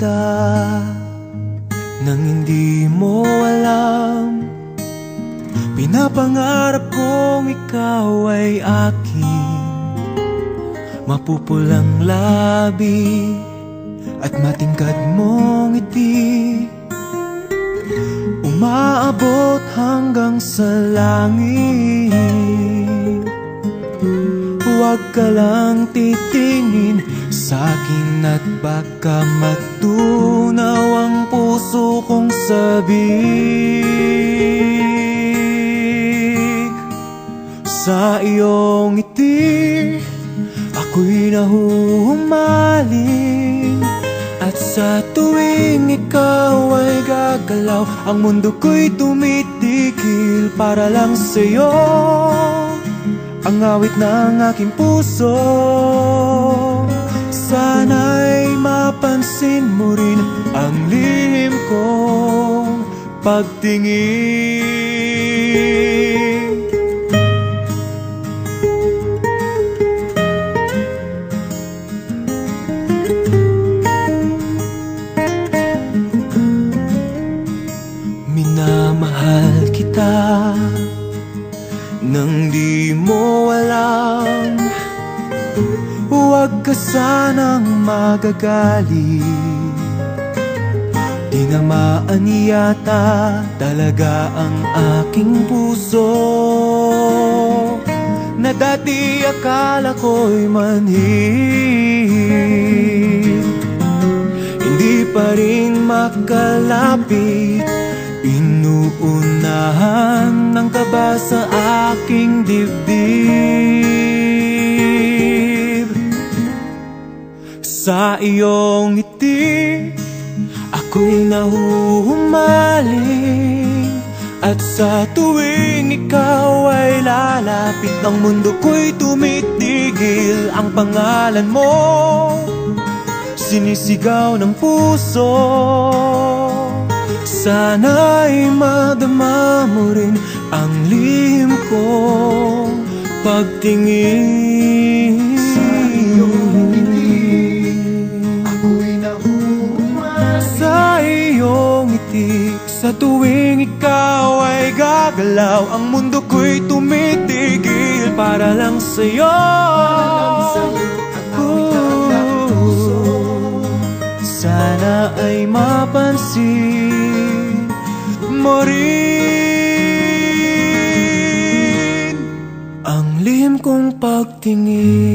kita nang hindi mo alam. Pinapangarap kong ikaw ay akin, mapupulang labi at matingkad mong ngiti, umaabot hanggang sa langit. Huwag ka lang titingin sa'kin at baka matunaw ang puso kong sabik. Sa iyong ngiti ako'y nahuhumaling, at sa tuwing ikaw ay gagalaw, ang mundo ko'y tumitigil para lang sa'yo. Ang awit ng aking puso, sana'y mapansin mo rin ang lihim kong pagtingin. Minamahal kita nang di mo alam. Huwag ka sanang magagalit, tinamaan yata talaga ang aking puso, na dati akala ko'y manhid. Hindi pa rin makalapit, inuunahan ng kaba sa aking dibdib. Sa iyong ngiti ako'y nahuhumaling, at sa tuwing ikaw ay lalapit, ang mundo ko'y tumitigil. Ang pangalan mo sinisigaw ng puso, sana'y madama mo rin ang lihim kong pagtingin. Sa iyong ngiti, sa tuwing ikaw ay gagalaw, ang mundo ko'y tumitigil para lang sa'yo. Sana ay mapansin mo rin ang lihim kong pagtingin.